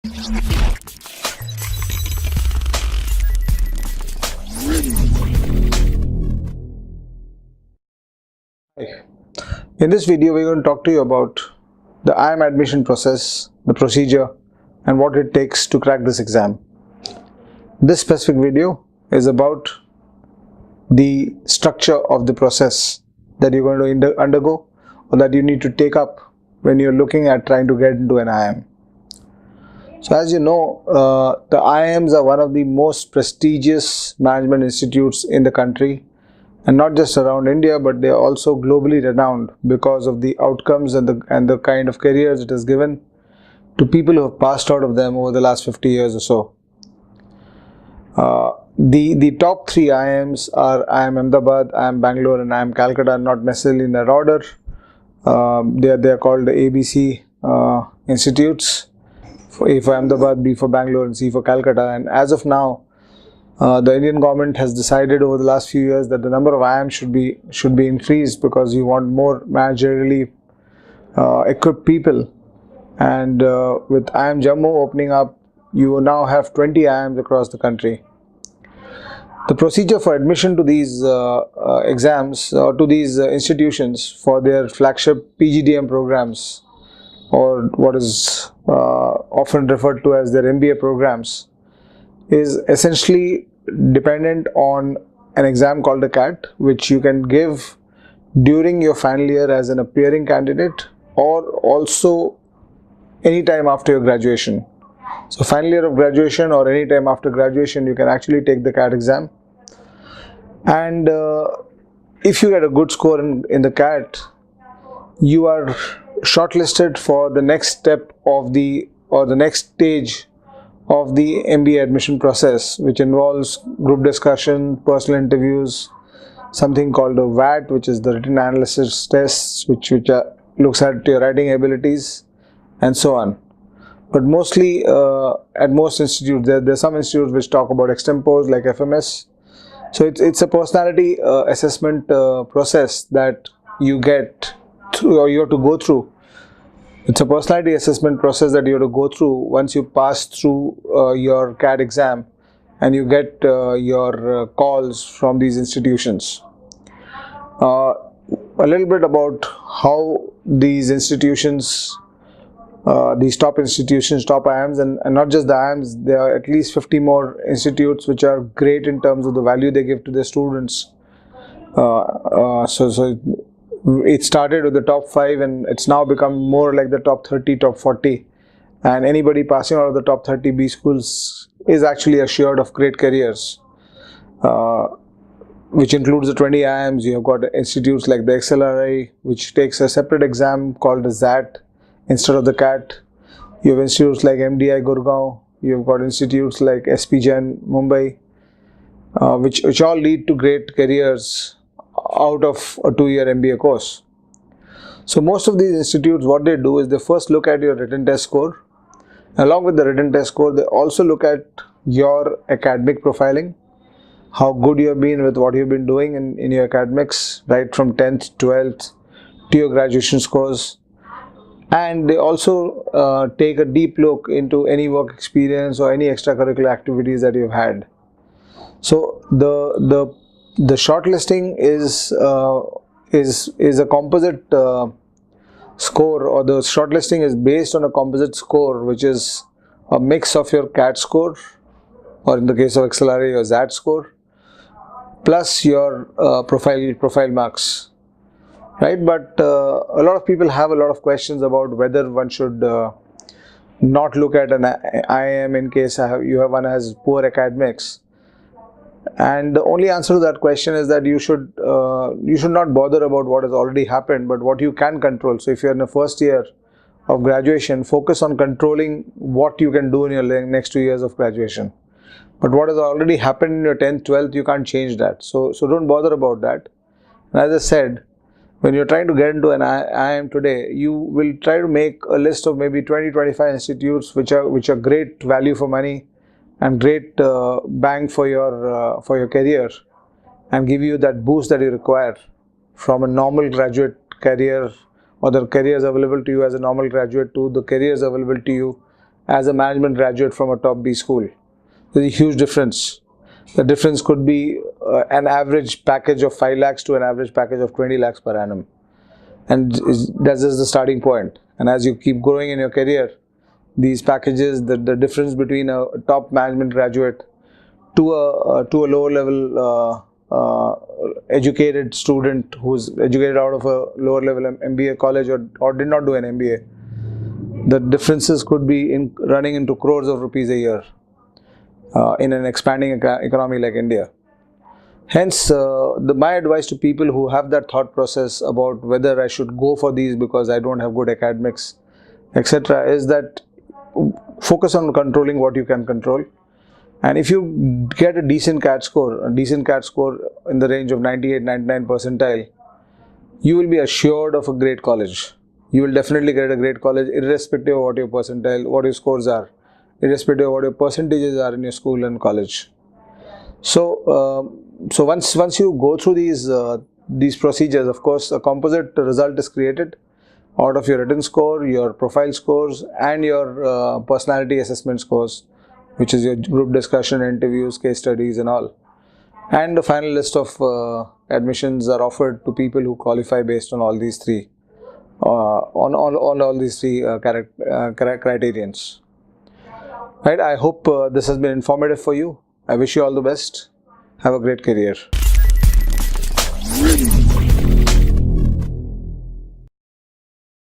Hi. In this video, we're going to talk to you about the IIM admission process, the procedure, and what it takes to crack this exam. This specific video is about the structure of the process that you're going to undergo or that you need to take up when you're looking at trying to get into an IIM. So as you know, the IIMs are one of the most prestigious management institutes in the country, and not just around India, but they are also globally renowned because of the outcomes and the kind of careers it has given to people who have passed out of them over the last 50 years or so. The top three IIMs are IIM Ahmedabad, IIM Bangalore, and IIM Calcutta, not necessarily in that order. They are called the ABC institutes. A for Ahmedabad, B for Bangalore, and C for Calcutta. And as of now, the Indian government has decided over the last few years that the number of IIMs should be increased because you want more managerially equipped people. And with IIM Jammu opening up, you now have 20 IIMs across the country. The procedure for admission to these exams or to these institutions for their flagship PGDM programs, or what is often referred to as their MBA programs, is essentially dependent on an exam called the CAT, which you can give during your final year as an appearing candidate or also any time after your graduation. So final year of graduation or any time after graduation, you can actually take the CAT exam. And if you get a good score in the CAT, you are shortlisted for the next step of the next stage of the MBA admission process, which involves group discussion, personal interviews, something called a VAT, which is the written analysis tests, which looks at your writing abilities, and so on. But mostly at most institutes, there are some institutes which talk about extempos like FMS. So it's a personality assessment process that you get through, or you have to go through. It's a personality assessment process that you have to go through once you pass through your CAT exam and you get your calls from these institutions. A little bit about how these institutions, these top institutions, top IIMs, and not just the IIMs, there are at least 50 more institutes which are great in terms of the value they give to their students. So it started with the top 5 and it's now become more like the top 30, top 40, and anybody passing out of the top 30 B schools is actually assured of great careers, which includes the 20 IIMs. You have got institutes like the XLRI, which takes a separate exam called the ZAT instead of the CAT. You have institutes like MDI Gurgaon. You have got institutes like SP Jain Mumbai, which all lead to great careers out of a 2-year MBA course. So most of these institutes, what they do is they first look at your written test score. Along with the written test score, they also look at your academic profiling, how good you have been with what you've been doing in your academics, right from 10th, 12th to your graduation scores. And they also take a deep look into any work experience or any extracurricular activities that you've had. So the shortlisting is a composite score, or the shortlisting is based on a composite score, which is a mix of your CAT score, or in the case of XLRI, your ZAT score, plus your profile marks, right? But a lot of people have a lot of questions about whether one should not look at an IIM in case you have one has poor academics. And the only answer to that question is that you should not bother about what has already happened, but what you can control. So if you're in the first year of graduation, focus on controlling what you can do in your next 2 years of graduation. But what has already happened in your 10th, 12th, you can't change that. So don't bother about that. And as I said, when you're trying to get into an IIM today, you will try to make a list of maybe 20-25 institutes which are great value for money and great bang for your career, and give you that boost that you require from a normal graduate career, or the careers available to you as a normal graduate, to the careers available to you as a management graduate from a top B school. There's a huge difference. The difference could be an average package of 5 lakhs to an average package of 20 lakhs per annum. And that's just the starting point. And as you keep growing in your career, these packages, the difference between a top management graduate to a lower level educated student who's educated out of a lower level MBA college or did not do an MBA, the differences could be running into crores of rupees a year in an expanding economy like India. Hence, my advice to people who have that thought process about whether I should go for these because I don't have good academics, etc., is that focus on controlling what you can control. And if you get a decent CAT score in the range of 98-99 percentile, you will be assured of a great college. You will definitely get a great college irrespective of what your percentile, what your scores are, irrespective of what your percentages are in your school and college. So, once you go through these procedures, of course, a composite result is created out of your written score, your profile scores, and your personality assessment scores, which is your group discussion, interviews, case studies, and all. And the final list of admissions are offered to people who qualify based on all these three, criterions. Right? I hope this has been informative for you. I wish you all the best. Have a great career.